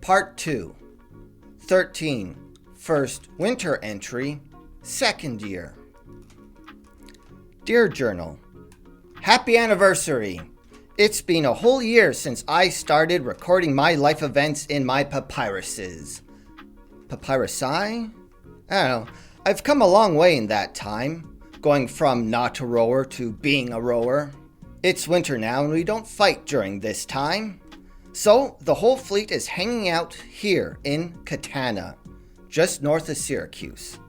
Part 2. 13. First winter entry, second year. Dear Journal, Happy anniversary! It's been a whole year since I started recording my life events in my papyruses. Papyrusi? I don't know. I've come a long way in that time, going from not a rower to being a rower. It's winter now and we don't fight during this time. So the whole fleet is hanging out here in Catana, just north of Syracuse.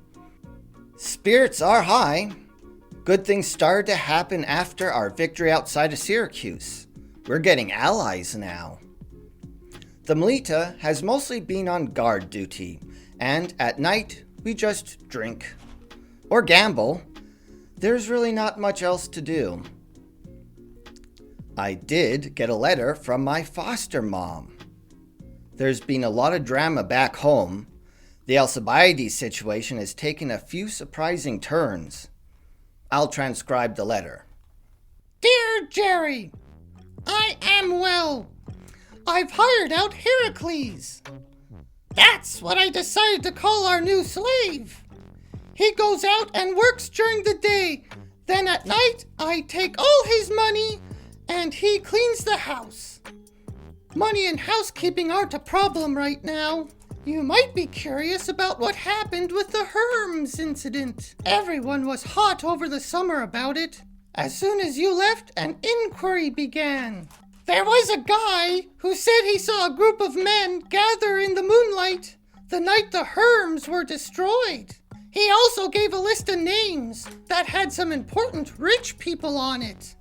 Spirits are high. Good things started to happen after our victory outside of Syracuse. We're getting allies now. The Melita has mostly been on guard duty, and at night we just drink. Or gamble. There's really not much else to do. I did get a letter from my foster mom. There's been a lot of drama back home. The Alcibiades situation has taken a few surprising turns. I'll transcribe the letter. Dear Jerry, I am well. I've hired out Jericles. That's what I decided to call our new slave. He goes out and works during the day. Then at night, I take all his money and he cleans the house. Money and housekeeping aren't a problem right now. You might be curious about what happened with the Herms incident. Everyone was hot over the summer about it. As soon as you left, an inquiry began. There was a guy who said he saw a group of men gather in the moonlight the night the Herms were destroyed. He also gave a list of names that had some important rich people on it.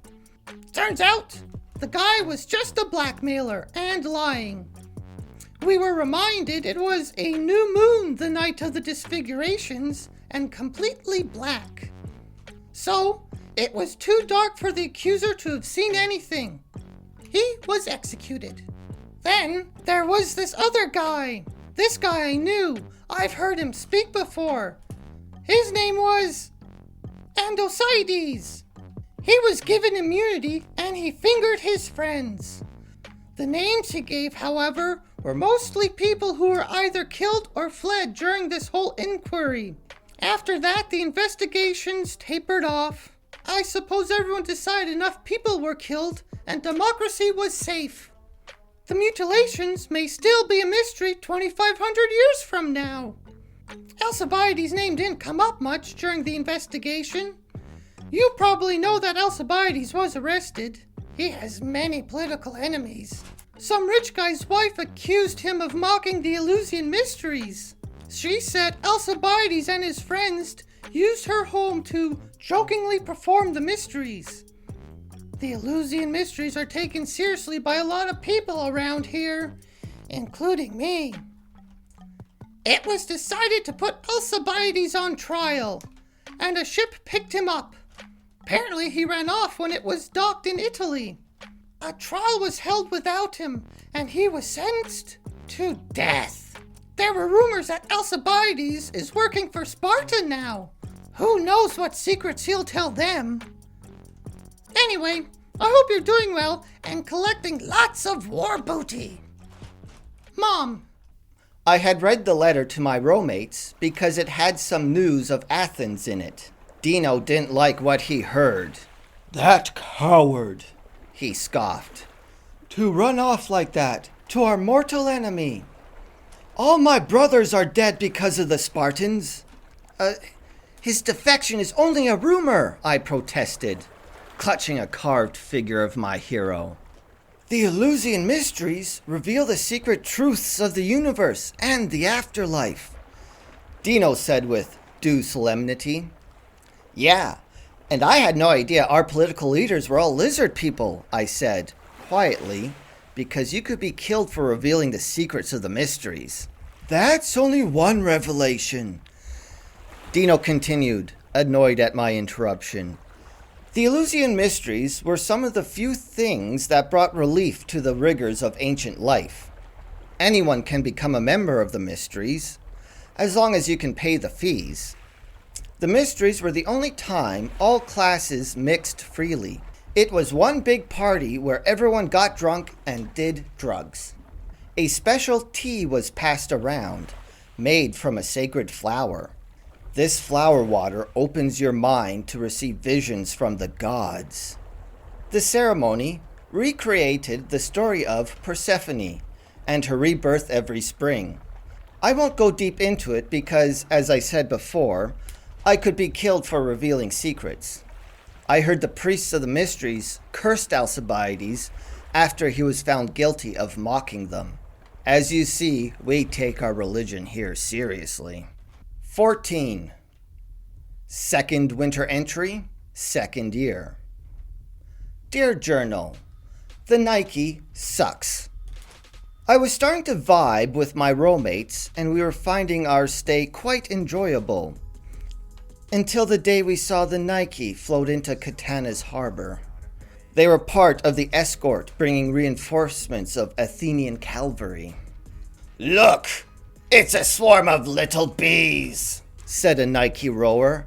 Turns out, the guy was just a blackmailer and lying. We were reminded it was a new moon the night of the disfigurations and completely black. So, it was too dark for the accuser to have seen anything. He was executed. Then, there was this other guy. This guy I knew. I've heard him speak before. His name was Andocides. He was given immunity and he fingered his friends. The names he gave, however, were mostly people who were either killed or fled during this whole inquiry. After that, the investigations tapered off. I suppose everyone decided enough people were killed and democracy was safe. The mutilations may still be a mystery 2,500 years from now. Alcibiades' name didn't come up much during the investigation. You probably know that Alcibiades was arrested. He has many political enemies. Some rich guy's wife accused him of mocking the Eleusinian mysteries. She said Alcibiades and his friends used her home to jokingly perform the mysteries. The Eleusinian mysteries are taken seriously by a lot of people around here, including me. It was decided to put Alcibiades on trial, and a ship picked him up. Apparently he ran off when it was docked in Italy. A trial was held without him, and he was sentenced to death. There were rumors that Alcibiades is working for Sparta now. Who knows what secrets he'll tell them? Anyway, I hope you're doing well and collecting lots of war booty. Mom. I had read the letter to my roommates because it had some news of Athens in it. Dino didn't like what he heard. That coward, he scoffed. To run off like that, to our mortal enemy. All my brothers are dead because of the Spartans. His defection is only a rumor, I protested, clutching a carved figure of my hero. The Eleusinian mysteries reveal the secret truths of the universe and the afterlife, Dino said with due solemnity. Yeah, and I had no idea our political leaders were all lizard people, I said, quietly, because you could be killed for revealing the secrets of the mysteries. That's only one revelation, Dino continued, annoyed at my interruption. The Eleusinian mysteries were some of the few things that brought relief to the rigors of ancient life. Anyone can become a member of the mysteries, as long as you can pay the fees. The mysteries were the only time all classes mixed freely. It was one big party where everyone got drunk and did drugs. A special tea was passed around, made from a sacred flower. This flower water opens your mind to receive visions from the gods. The ceremony recreated the story of Persephone and her rebirth every spring. I won't go deep into it because, as I said before, I could be killed for revealing secrets. I heard the priests of the mysteries cursed Alcibiades after he was found guilty of mocking them. As you see, we take our religion here seriously. 14. Second winter entry, second year. Dear Journal, the Nike sucks. I was starting to vibe with my roommates and we were finding our stay quite enjoyable. Until the day we saw the Nike float into Catana's harbor. They were part of the escort bringing reinforcements of Athenian cavalry. Look, it's a swarm of little bees, said a Nike rower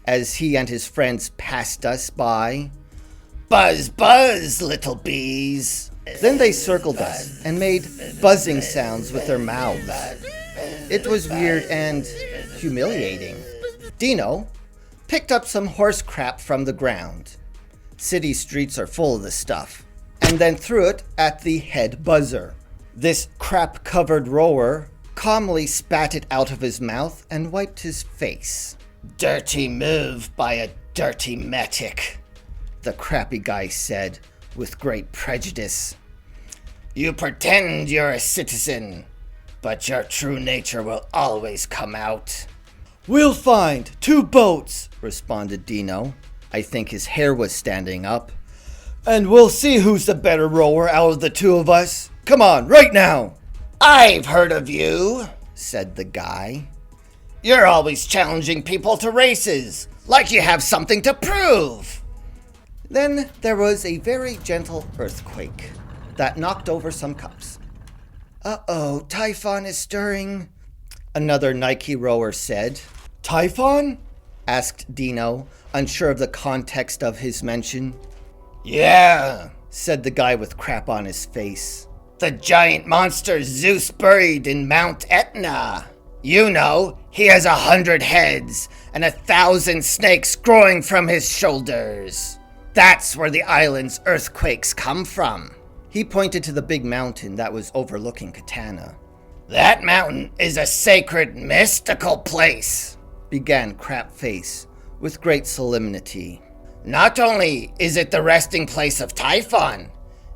as he and his friends passed us by. Buzz, buzz, little bees. Then they circled us and made buzzing sounds with their mouths. It was weird and humiliating. Dino picked up some horse crap from the ground. City streets are full of this stuff. And then threw it at the head buzzer. This crap-covered rower calmly spat it out of his mouth and wiped his face. Dirty move by a dirty metic, the crappy guy said with great prejudice. You pretend you're a citizen, but your true nature will always come out. We'll find 2 boats, responded Dino. I think his hair was standing up. And we'll see who's the better rower out of the 2 of us. Come on, right now. I've heard of you, said the guy. You're always challenging people to races, like you have something to prove. Then there was a very gentle earthquake that knocked over some cups. Uh-oh, Typhon is stirring, another Nike rower said. Typhon? Asked Dino, unsure of the context of his mention. Yeah, said the guy with crap on his face. The giant monster Zeus buried in Mount Etna. You know, he has 100 heads and 1,000 snakes growing from his shoulders. That's where the island's earthquakes come from. He pointed to the big mountain that was overlooking Catana. That mountain is a sacred, mystical place, began Crapface with great solemnity. Not only is it the resting place of Typhon,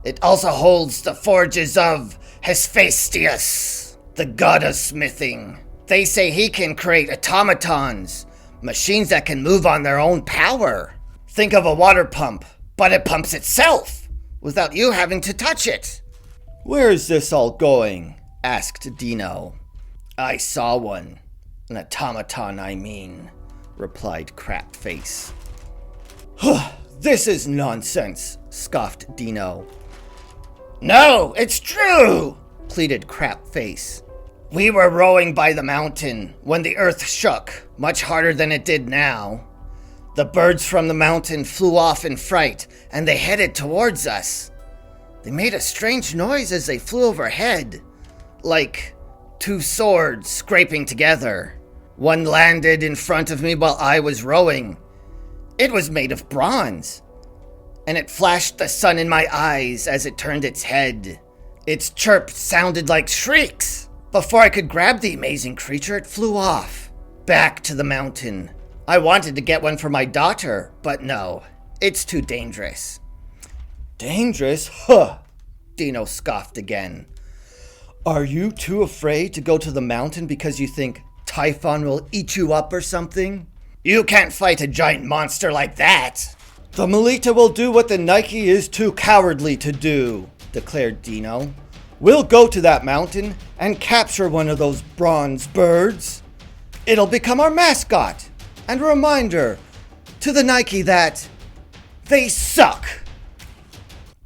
it also holds the forges of Hephaestus, the god of smithing. They say he can create automatons, machines that can move on their own power. Think of a water pump, but it pumps itself, without you having to touch it. Where is this all going? Asked Dino. I saw one. An automaton, I mean, replied Crapface. This is nonsense, scoffed Dino. No, it's true, pleaded Crapface. We were rowing by the mountain when the earth shook, much harder than it did now. The birds from the mountain flew off in fright, and they headed towards us. They made a strange noise as they flew overhead, like 2 swords scraping together. One landed in front of me while I was rowing. It was made of bronze, and it flashed the sun in my eyes as it turned its head. Its chirp sounded like shrieks. Before I could grab the amazing creature, it flew off, back to the mountain. I wanted to get one for my daughter, but no, it's too dangerous. Dangerous? Huh! Dino scoffed again. Are you too afraid to go to the mountain because you think Typhon will eat you up or something? You can't fight a giant monster like that. The Melita will do what the Nike is too cowardly to do, declared Dino. We'll go to that mountain and capture one of those bronze birds. It'll become our mascot and a reminder to the Nike that they suck.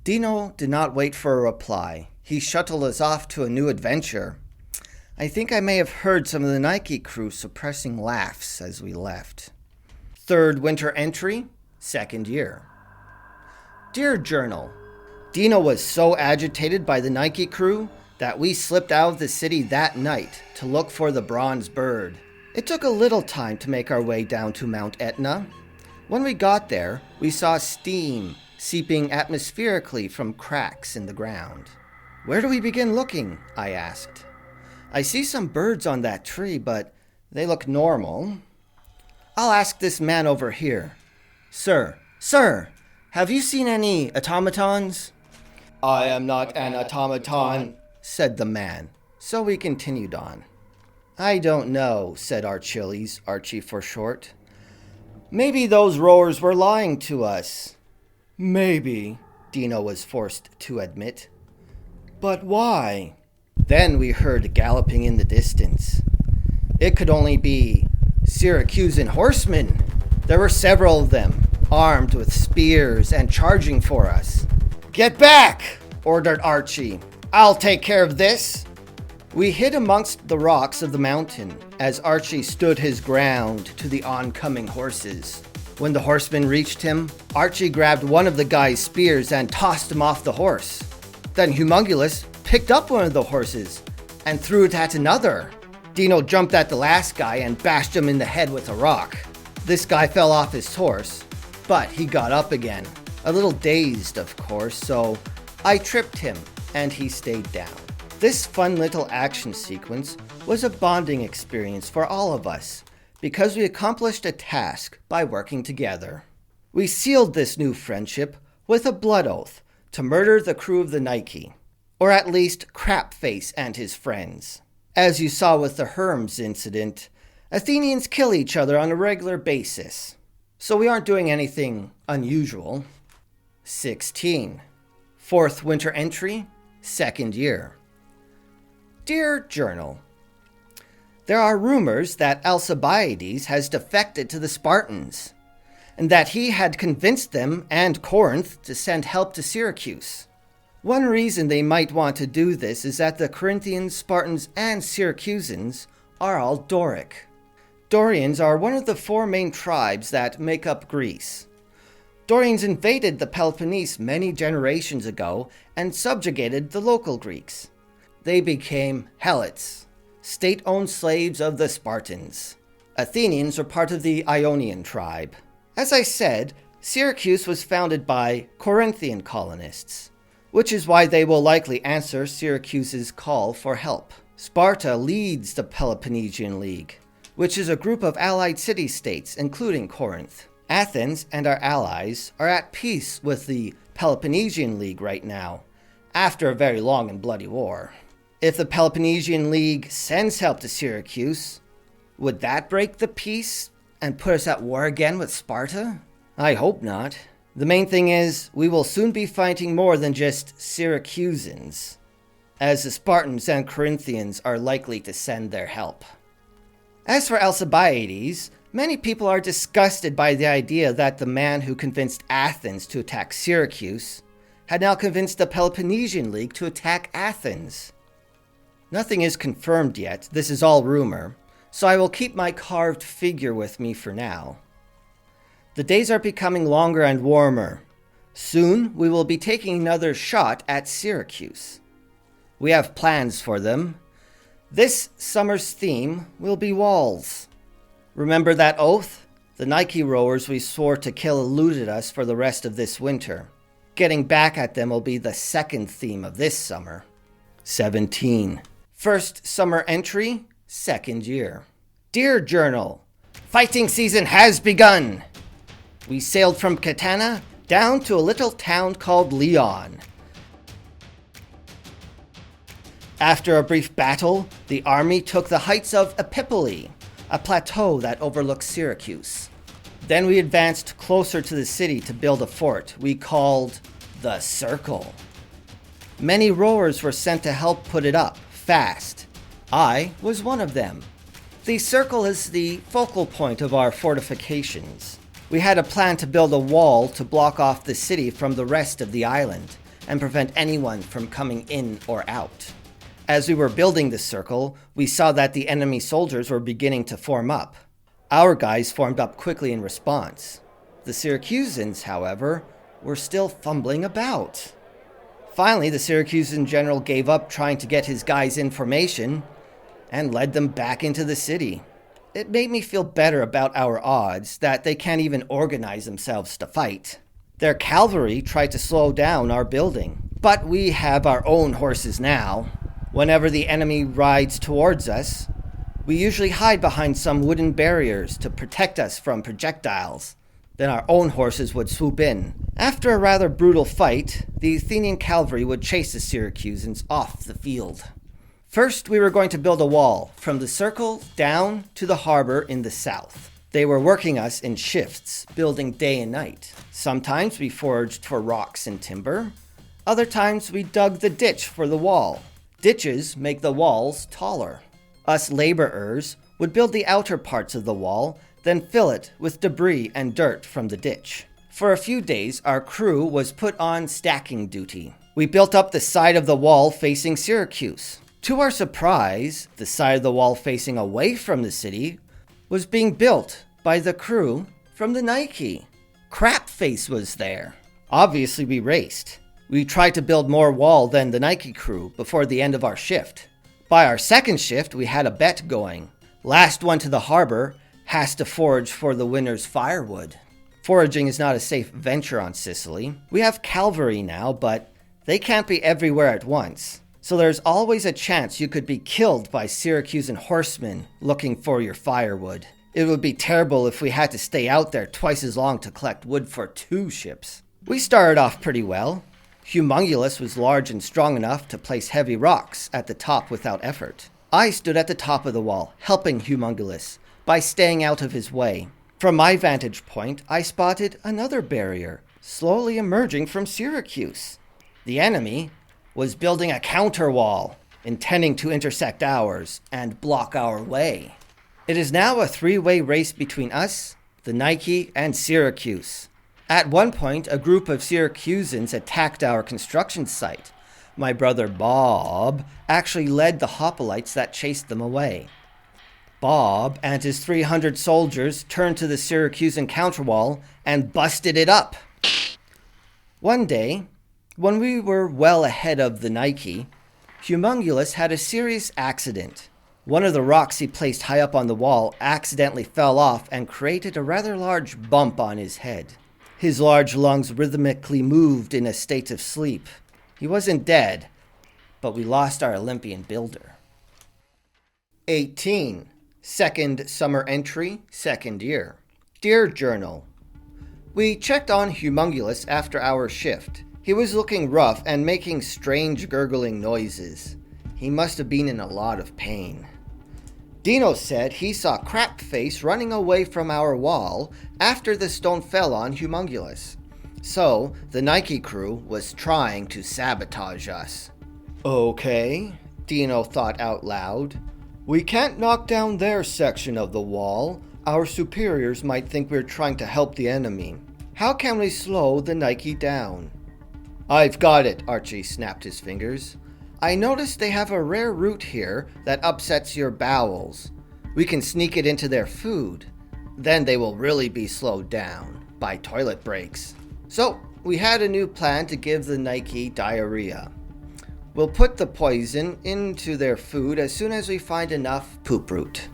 Dino did not wait for a reply. He shuttled us off to a new adventure. I think I may have heard some of the Nike crew suppressing laughs as we left. Third winter entry, second year. Dear Journal, Dino was so agitated by the Nike crew that we slipped out of the city that night to look for the bronze bird. It took a little time to make our way down to Mount Etna. When we got there, we saw steam seeping atmospherically from cracks in the ground. "Where do we begin looking?" I asked. "I see some birds on that tree, but they look normal." "I'll ask this man over here. Sir, have you seen any automatons?" "I am not an automaton," said the man, so we continued on. "I don't know," said Archilles, Archie for short. "Maybe those rowers were lying to us." "Maybe," Dino was forced to admit. "But why?" Then we heard galloping in the distance. It could only be Syracusan horsemen. There were several of them, armed with spears and charging for us. "Get back!" ordered Archie. "I'll take care of this." We hid amongst the rocks of the mountain as Archie stood his ground to the oncoming horses. When the horsemen reached him, Archie grabbed one of the guy's spears and tossed him off the horse. Then Humongulus picked up one of the horses and threw it at another. Dino jumped at the last guy and bashed him in the head with a rock. This guy fell off his horse, but he got up again. A little dazed, of course, so I tripped him and he stayed down. This fun little action sequence was a bonding experience for all of us because we accomplished a task by working together. We sealed this new friendship with a blood oath to murder the crew of the Nike, or at least Crapface and his friends. As you saw with the Herms incident, Athenians kill each other on a regular basis, so we aren't doing anything unusual. 16. Fourth winter entry, second year. Dear Journal, there are rumors that Alcibiades has defected to the Spartans, and that he had convinced them and Corinth to send help to Syracuse. One reason they might want to do this is that the Corinthians, Spartans, and Syracusans are all Doric. Dorians are one of the four main tribes that make up Greece. Dorians invaded the Peloponnese many generations ago and subjugated the local Greeks. They became Helots, state-owned slaves of the Spartans. Athenians are part of the Ionian tribe. As I said, Syracuse was founded by Corinthian colonists, which is why they will likely answer Syracuse's call for help. Sparta leads the Peloponnesian League, which is a group of allied city-states, including Corinth. Athens and our allies are at peace with the Peloponnesian League right now, after a very long and bloody war. If the Peloponnesian League sends help to Syracuse, would that break the peace and put us at war again with Sparta? I hope not. The main thing is, we will soon be fighting more than just Syracusans, as the Spartans and Corinthians are likely to send their help. As for Alcibiades, many people are disgusted by the idea that the man who convinced Athens to attack Syracuse had now convinced the Peloponnesian League to attack Athens. Nothing is confirmed yet, this is all rumor, so I will keep my carved figure with me for now. The days are becoming longer and warmer. Soon we will be taking another shot at Syracuse. We have plans for them. This summer's theme will be walls. Remember that oath? The Nike rowers we swore to kill eluded us for the rest of this winter. Getting back at them will be the second theme of this summer. 17. First summer entry, second year. Dear Journal, fighting season has begun. We sailed from Catana down to a little town called Leon. After a brief battle, the army took the heights of Epipoli, a plateau that overlooks Syracuse. Then we advanced closer to the city to build a fort we called the Circle. Many rowers were sent to help put it up, fast. I was one of them. The Circle is the focal point of our fortifications. We had a plan to build a wall to block off the city from the rest of the island and prevent anyone from coming in or out. As we were building the Circle, we saw that the enemy soldiers were beginning to form up. Our guys formed up quickly in response. The Syracusans, however, were still fumbling about. Finally, the Syracusan general gave up trying to get his guys information and led them back into the city. It made me feel better about our odds that they can't even organize themselves to fight. Their cavalry tried to slow down our building, but we have our own horses now. Whenever the enemy rides towards us, we usually hide behind some wooden barriers to protect us from projectiles. Then our own horses would swoop in. After a rather brutal fight, the Athenian cavalry would chase the Syracusans off the field. First, we were going to build a wall from the circle down to the harbor in the south. They were working us in shifts, building day and night. Sometimes we foraged for rocks and timber. Other times we dug the ditch for the wall. Ditches make the walls taller. Us laborers would build the outer parts of the wall, then fill it with debris and dirt from the ditch. For a few days, our crew was put on stacking duty. We built up the side of the wall facing Syracuse. To our surprise, the side of the wall facing away from the city was being built by the crew from the Nike. Crapface was there. Obviously, we raced. We tried to build more wall than the Nike crew before the end of our shift. By our second shift, we had a bet going. Last one to the harbor has to forage for the winter's firewood. Foraging is not a safe venture on Sicily. We have cavalry now, but they can't be everywhere at once. So there's always a chance you could be killed by Syracusan horsemen looking for your firewood. It would be terrible if we had to stay out there twice as long to collect wood for 2 ships. We started off pretty well. Humongulus was large and strong enough to place heavy rocks at the top without effort. I stood at the top of the wall, helping Humongulus by staying out of his way. From my vantage point, I spotted another barrier, slowly emerging from Syracuse. The enemy was building a counter wall, intending to intersect ours and block our way. It is now a 3-way race between us, the Nike, and Syracuse. At one point, a group of Syracusans attacked our construction site. My brother Bob actually led the hoplites that chased them away. Bob and his 300 soldiers turned to the Syracusan counterwall and busted it up. One day, when we were well ahead of the Nike, Humongulus had a serious accident. One of the rocks he placed high up on the wall accidentally fell off and created a rather large bump on his head. His large lungs rhythmically moved in a state of sleep. He wasn't dead, but we lost our Olympian builder. 18. Second summer entry, second year. Dear Journal, we checked on Humongulus after our shift. He was looking rough and making strange gurgling noises. He must have been in a lot of pain. Dino said he saw Crapface running away from our wall after the stone fell on Humongulus. So, the Nike crew was trying to sabotage us. Okay, Dino thought out loud. We can't knock down their section of the wall. Our superiors might think we're trying to help the enemy. How can we slow the Nike down? I've got it, Archie snapped his fingers. I noticed they have a rare root here that upsets your bowels. We can sneak it into their food. Then they will really be slowed down by toilet breaks. So, we had a new plan to give the Nike diarrhea. We'll put the poison into their food as soon as we find enough poop root.